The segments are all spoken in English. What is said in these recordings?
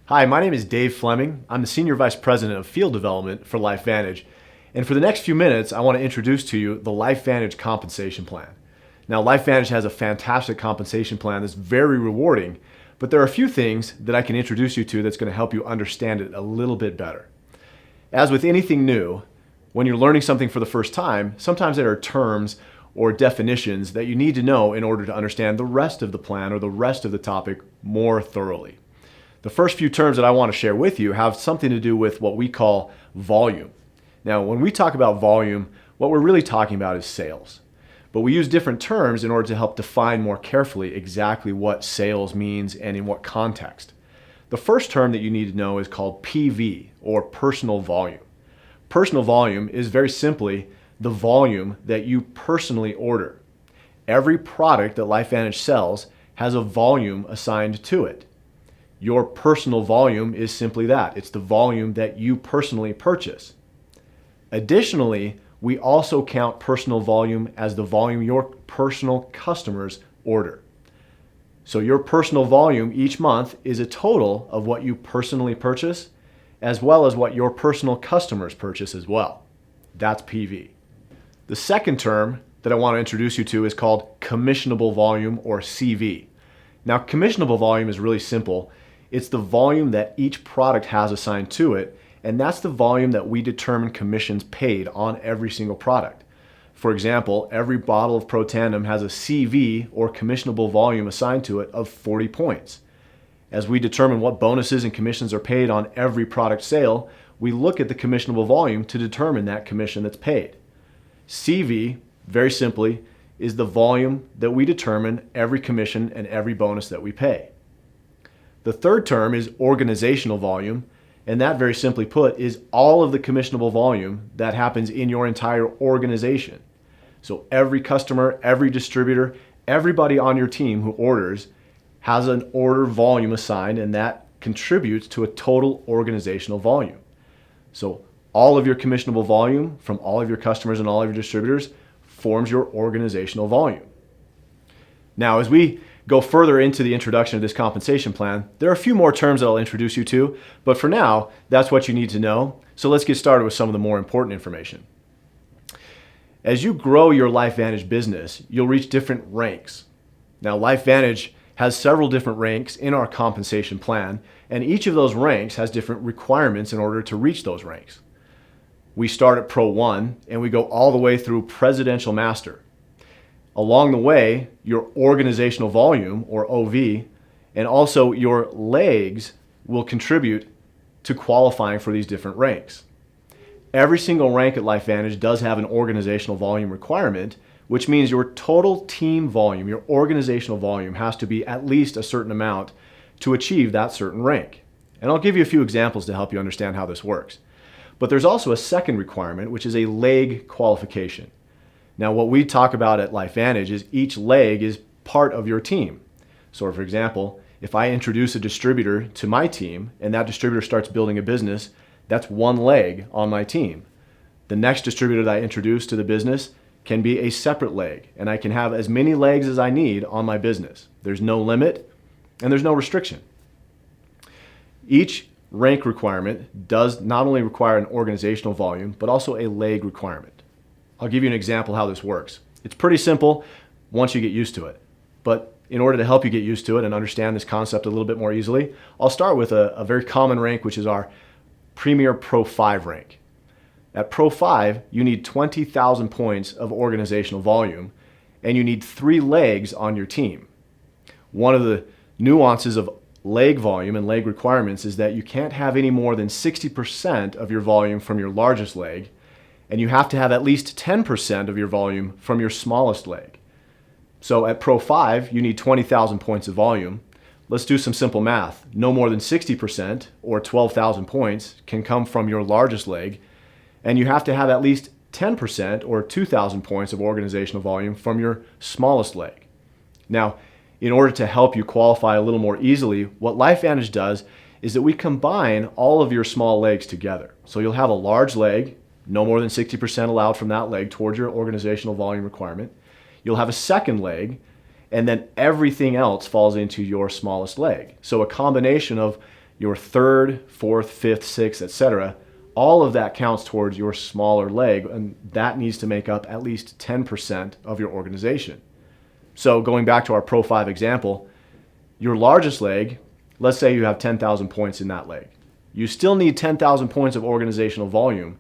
Hi, my name is Dave Fleming. I'm the Senior Vice President of Field Development for LifeVantage. And for the next few minutes, I want to introduce to you the LifeVantage compensation plan. Now, LifeVantage has a fantastic compensation plan that's very rewarding, but there are a few things that I can introduce you to that's going to help you understand it a little bit better. As with anything new, when you're learning something for the first time, sometimes there are terms or definitions that you need to know in order to understand the rest of the plan or the rest of the topic more thoroughly. The first few terms that I want to share with you have something to do with what we call volume. Now, when we talk about volume, what we're really talking about is sales. But we use different terms in order to help define more carefully exactly what sales means and in what context. The first term that you need to know is called PV, or personal volume. Personal volume is very simply the volume that you personally order. Every product that LifeVantage sells has a volume assigned to it. Your personal volume is simply that. It's the volume that you personally purchase. Additionally, we also count personal volume as the volume your personal customers order. So your personal volume each month is a total of what you personally purchase, as well as what your personal customers purchase as well. That's PV. The second term that I want to introduce you to is called Commissionable Volume, or CV. Now, commissionable volume is really simple. It's the volume that each product has assigned to it, and that's the volume that we determine commissions paid on every single product. For example, every bottle of Pro Tandem has a CV, or commissionable volume, assigned to it of 40 points. As we determine what bonuses and commissions are paid on every product sale, we look at the commissionable volume to determine that commission that's paid. CV, very simply, is the volume that we determine every commission and every bonus that we pay. The third term is organizational volume, and that, very simply put, is all of the commissionable volume that happens in your entire organization. So every customer, every distributor, everybody on your team who orders has an order volume assigned, and that contributes to a total organizational volume. So all of your commissionable volume from all of your customers and all of your distributors forms your organizational volume. Now, as we go further into the introduction of this compensation plan, there are a few more terms that I'll introduce you to, but for now, that's what you need to know. So let's get started with some of the more important information. As you grow your LifeVantage business, you'll reach different ranks. Now, LifeVantage has several different ranks in our compensation plan, and each of those ranks has different requirements in order to reach those ranks. We start at Pro 1 and we go all the way through Presidential Master. Along the way, your organizational volume, or OV, and also your legs will contribute to qualifying for these different ranks. Every single rank at LifeVantage does have an organizational volume requirement, which means your total team volume, your organizational volume, has to be at least a certain amount to achieve that certain rank. And I'll give you a few examples to help you understand how this works. But there's also a second requirement, which is a leg qualification. Now, what we talk about at LifeVantage is each leg is part of your team. So, for example, if I introduce a distributor to my team and that distributor starts building a business, that's one leg on my team. The next distributor that I introduce to the business can be a separate leg, and I can have as many legs as I need on my business. There's no limit and there's no restriction. Each rank requirement does not only require an organizational volume, but also a leg requirement. I'll give you an example how this works. It's pretty simple once you get used to it. But in order to help you get used to it and understand this concept a little bit more easily, I'll start with a very common rank, which is our Premier Pro 5 rank. At Pro 5, you need 20,000 points of organizational volume, and you need 3 legs on your team. One of the nuances of leg volume and leg requirements is that you can't have any more than 60% of your volume from your largest leg, and you have to have at least 10% of your volume from your smallest leg. So at Pro 5, you need 20,000 points of volume. Let's do some simple math. No more than 60%, or 12,000 points, can come from your largest leg, and you have to have at least 10%, or 2,000 points of organizational volume from your smallest leg. Now, in order to help you qualify a little more easily, what LifeVantage does is that we combine all of your small legs together. So you'll have a large leg, no more than 60% allowed from that leg towards your organizational volume requirement. You'll have a second leg, and then everything else falls into your smallest leg. So a combination of your third, fourth, fifth, sixth, etc., all of that counts towards your smaller leg, and that needs to make up at least 10% of your organization. So going back to our Pro 5 example, your largest leg, let's say you have 10,000 points in that leg. You still need 10,000 points of organizational volume.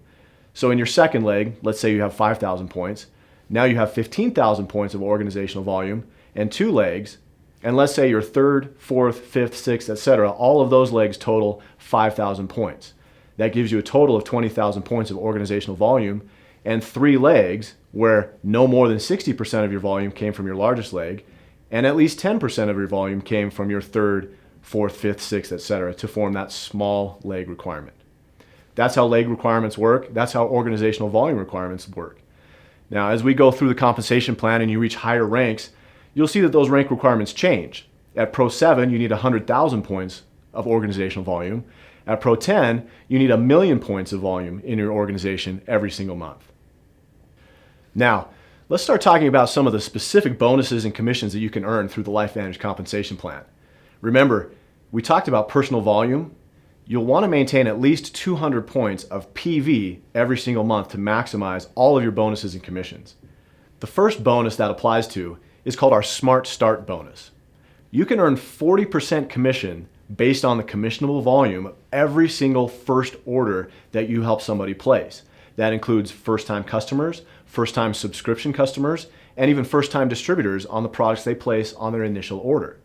So in your second leg, let's say you have 5,000 points. Now you have 15,000 points of organizational volume and 2 legs. And let's say your third, fourth, fifth, sixth, etc., all of those legs total 5,000 points. That gives you a total of 20,000 points of organizational volume and 3 legs where no more than 60% of your volume came from your largest leg and at least 10% of your volume came from your third, fourth, fifth, sixth, etc. to form that small leg requirement. That's how leg requirements work. That's how organizational volume requirements work. Now, as we go through the compensation plan and you reach higher ranks, you'll see that those rank requirements change. At Pro 7, you need 100,000 points of organizational volume. At Pro 10, you need 1,000,000 points of volume in your organization every single month. Now, let's start talking about some of the specific bonuses and commissions that you can earn through the LifeVantage compensation plan. Remember, we talked about personal volume. You'll want to maintain at least 200 points of PV every single month to maximize all of your bonuses and commissions. The first bonus that applies to is called our Smart Start bonus. You can earn 40% commission based on the commissionable volume of every single first order that you help somebody place. That includes first-time customers, first-time subscription customers, and even first-time distributors on the products they place on their initial order.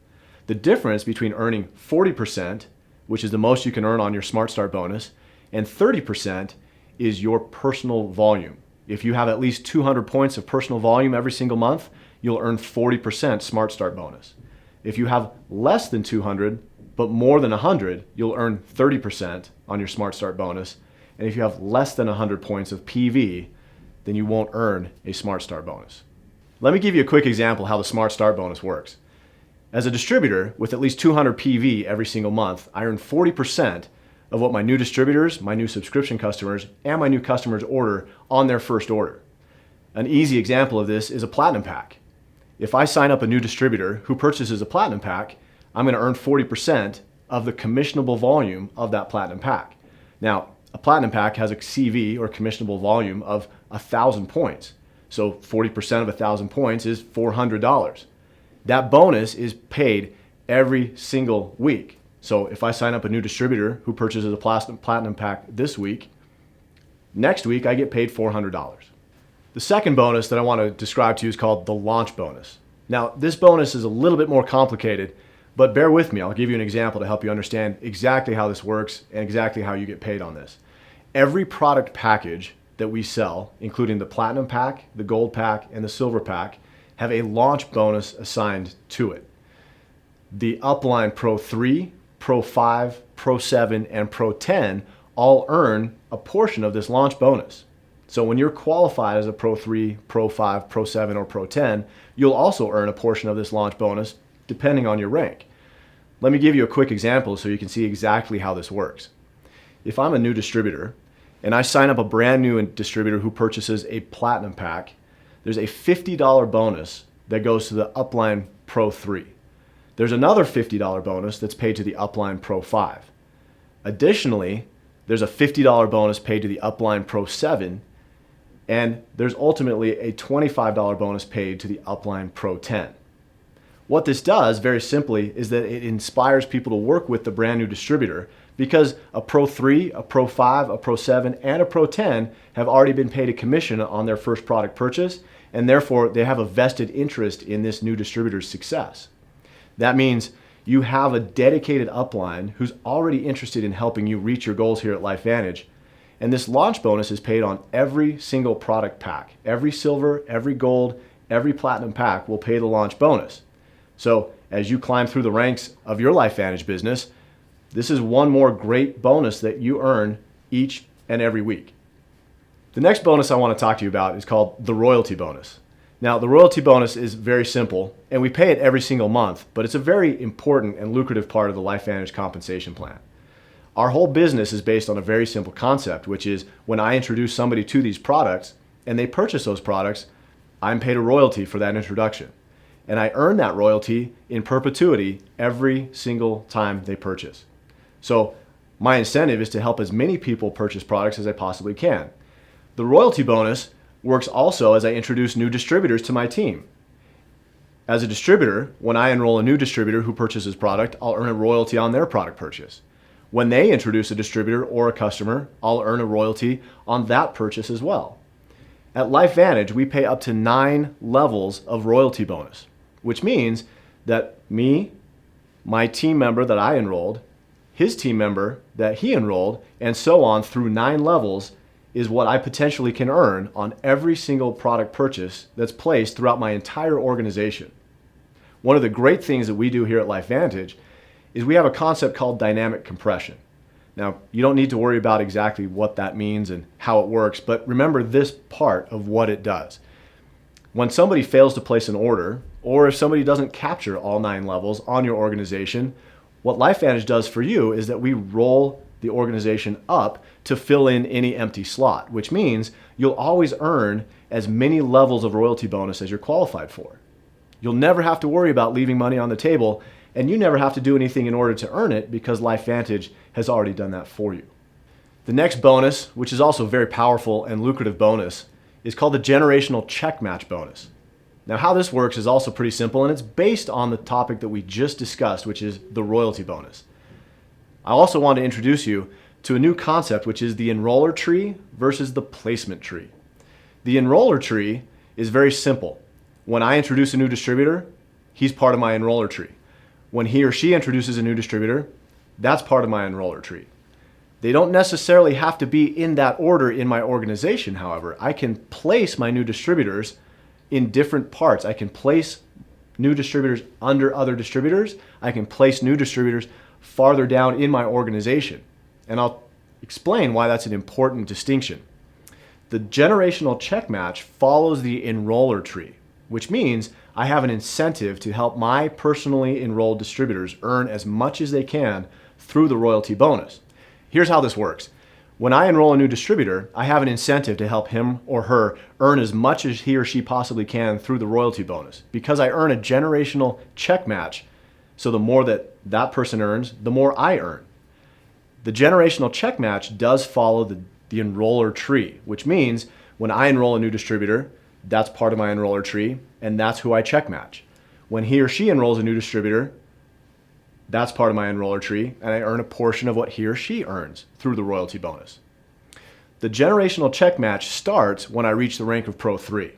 The difference between earning 40%, which is the most you can earn on your Smart Start bonus, and 30% is your personal volume. If you have at least 200 points of personal volume every single month, you'll earn 40% Smart Start bonus. If you have less than 200, but more than 100, you'll earn 30% on your Smart Start bonus. And if you have less than 100 points of PV, then you won't earn a Smart Start bonus. Let me give you a quick example how the Smart Start bonus works. As a distributor with at least 200 PV every single month, I earn 40% of what my new distributors, my new subscription customers, and my new customers order on their first order. An easy example of this is a Platinum Pack. If I sign up a new distributor who purchases a Platinum Pack, I'm going to earn 40% of the commissionable volume of that Platinum Pack. Now, a Platinum Pack has a CV or commissionable volume of 1,000 points. So 40% of 1,000 points is $400. That bonus is paid every single week. So if I sign up a new distributor who purchases a Platinum Pack this week, next week I get paid $400. The second bonus that I want to describe to you is called the launch bonus. Now, this bonus is a little bit more complicated, but bear with me. I'll give you an example to help you understand exactly how this works and exactly how you get paid on this. Every product package that we sell, including the Platinum Pack, the Gold Pack, and the Silver Pack, have a launch bonus assigned to it. The upline Pro 3, Pro 5, Pro 7, and Pro 10 all earn a portion of this launch bonus. So when you're qualified as a Pro 3, Pro 5, Pro 7, or Pro 10, you'll also earn a portion of this launch bonus depending on your rank. Let me give you a quick example so you can see exactly how this works. If I'm a new distributor and I sign up a brand new distributor who purchases a Platinum Pack, there's a $50 bonus that goes to the upline Pro 3. There's another $50 bonus that's paid to the upline Pro 5. Additionally, there's a $50 bonus paid to the upline Pro 7, and there's ultimately a $25 bonus paid to the upline Pro 10. What this does, very simply, is that it inspires people to work with the brand new distributor because a Pro 3, a Pro 5, a Pro 7, and a Pro 10 have already been paid a commission on their first product purchase, and therefore they have a vested interest in this new distributor's success. That means you have a dedicated upline who's already interested in helping you reach your goals here at LifeVantage, and this launch bonus is paid on every single product pack. Every silver, every gold, every platinum pack will pay the launch bonus. So as you climb through the ranks of your LifeVantage business, this is one more great bonus that you earn each and every week. The next bonus I want to talk to you about is called the royalty bonus. Now, the royalty bonus is very simple, and we pay it every single month, but it's a very important and lucrative part of the LifeVantage compensation plan. Our whole business is based on a very simple concept, which is when I introduce somebody to these products and they purchase those products, I'm paid a royalty for that introduction. And I earn that royalty in perpetuity every single time they purchase. So my incentive is to help as many people purchase products as I possibly can. The royalty bonus works also as I introduce new distributors to my team. As a distributor, when I enroll a new distributor who purchases product, I'll earn a royalty on their product purchase. When they introduce a distributor or a customer, I'll earn a royalty on that purchase as well. At LifeVantage, we pay up to 9 levels of royalty bonus, which means that me, my team member that I enrolled, his team member that he enrolled, and so on through 9 levels is what I potentially can earn on every single product purchase that's placed throughout my entire organization. One of the great things that we do here at LifeVantage is we have a concept called dynamic compression. Now, you don't need to worry about exactly what that means and how it works, but remember this part of what it does. When somebody fails to place an order, or if somebody doesn't capture all 9 levels on your organization, what LifeVantage does for you is that we roll the organization up to fill in any empty slot, which means you'll always earn as many levels of royalty bonus as you're qualified for. You'll never have to worry about leaving money on the table, and you never have to do anything in order to earn it because LifeVantage has already done that for you. The next bonus, which is also a very powerful and lucrative bonus, is called the generational check match bonus. Now, how this works is also pretty simple, and it's based on the topic that we just discussed, which is the royalty bonus. I also want to introduce you to a new concept, which is the enroller tree versus the placement tree. The enroller tree is very simple. When I introduce a new distributor, he's part of my enroller tree. When he or she introduces a new distributor, that's part of my enroller tree. They don't necessarily have to be in that order in my organization, however. I can place my new distributors in different parts. I can place new distributors under other distributors. I can place new distributors farther down in my organization. And I'll explain why that's an important distinction. The generational check match follows the enroller tree, which means I have an incentive to help my personally enrolled distributors earn as much as they can through the royalty bonus. Here's how this works. When I enroll a new distributor, I have an incentive to help him or her earn as much as he or she possibly can through the royalty bonus. Because I earn a generational check match, so the more that person earns, the more I earn. The generational check match does follow the enroller tree, which means when I enroll a new distributor, that's part of my enroller tree, and that's who I check match. When he or she enrolls a new distributor, that's part of my enroller tree, and I earn a portion of what he or she earns through the royalty bonus. The generational check match starts when I reach the rank of Pro 3,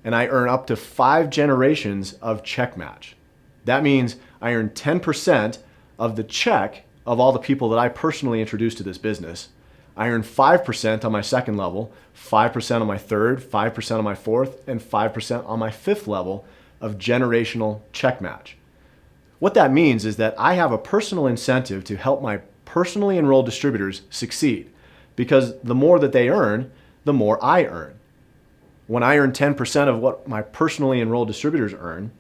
and I earn up to 5 generations of check match. That means I earn 10% of the check of all the people that I personally introduced to this business. I earn 5% on my second level, 5% on my third, 5% on my fourth, and 5% on my fifth level of generational check match. What that means is that I have a personal incentive to help my personally enrolled distributors succeed, because the more that they earn, the more I earn. When I earn 10% of what my personally enrolled distributors earn,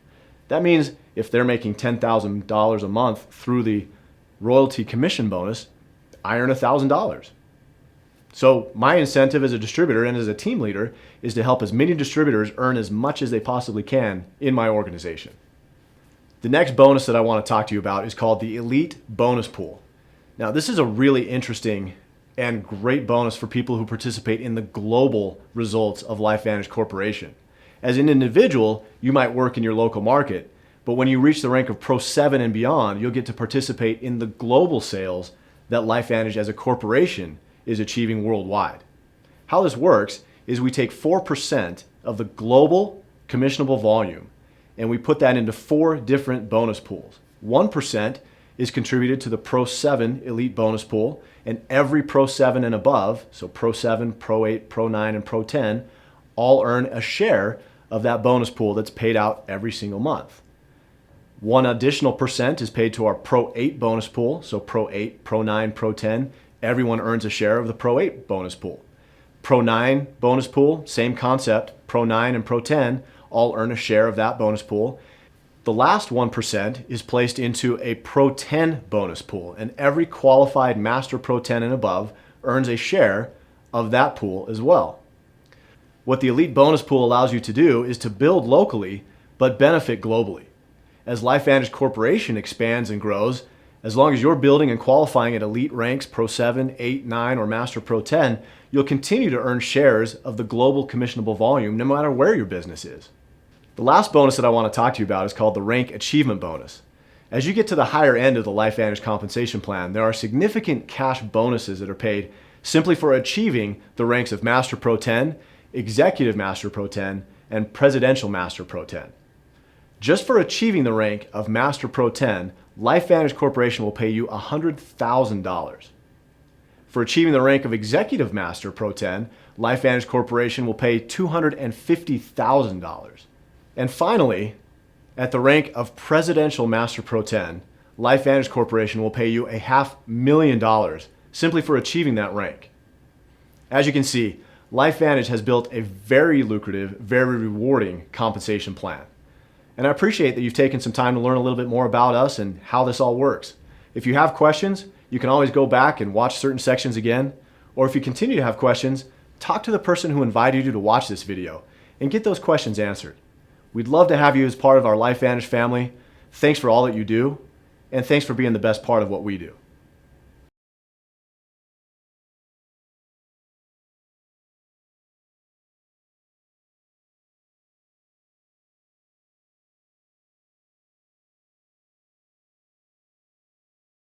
that means if they're making $10,000 a month through the royalty commission bonus, I earn $1,000. So my incentive as a distributor and as a team leader is to help as many distributors earn as much as they possibly can in my organization. The next bonus that I want to talk to you about is called the Elite Bonus Pool. Now, this is a really interesting and great bonus for people who participate in the global results of LifeVantage Corporation. As an individual, you might work in your local market, but when you reach the rank of Pro 7 and beyond, you'll get to participate in the global sales that LifeVantage as a corporation is achieving worldwide. How this works is we take 4% of the global commissionable volume and we put that into 4 different bonus pools. 1% is contributed to the Pro 7 Elite Bonus Pool, and every Pro 7 and above, so Pro 7, Pro 8, Pro 9, and Pro 10, all earn a share of that bonus pool that's paid out every single month. 1 additional percent is paid to our Pro 8 bonus pool, so Pro 8, Pro 9, Pro 10, everyone earns a share of the Pro 8 bonus pool. Pro 9 bonus pool, same concept, Pro 9 and Pro 10 all earn a share of that bonus pool. The last 1% is placed into a Pro 10 bonus pool, and every qualified Master Pro 10 and above earns a share of that pool as well. What the Elite Bonus Pool allows you to do is to build locally, but benefit globally. As LifeVantage Corporation expands and grows, As long as you're building and qualifying at elite ranks Pro 7, 8, 9, or Master Pro 10, you'll continue to earn shares of the global commissionable volume no matter where your business is. The last bonus that I want to talk to you about is called the Rank Achievement Bonus. As you get to the higher end of the LifeVantage compensation plan, there are significant cash bonuses that are paid simply for achieving the ranks of Master Pro 10, Executive Master Pro 10, and Presidential Master Pro 10. Just for achieving the rank of Master Pro 10, LifeVantage Corporation will pay you $100,000. For achieving the rank of Executive Master Pro 10, LifeVantage Corporation will pay $250,000. And finally, at the rank of Presidential Master Pro 10, LifeVantage Corporation will pay you $500,000 simply for achieving that rank. As you can see, LifeVantage has built a very lucrative, very rewarding compensation plan. And I appreciate that you've taken some time to learn a little bit more about us and how this all works. If you have questions, you can always go back and watch certain sections again. Or if you continue to have questions, talk to the person who invited you to watch this video and get those questions answered. We'd love to have you as part of our LifeVantage family. Thanks for all that you do, and thanks for being the best part of what we do.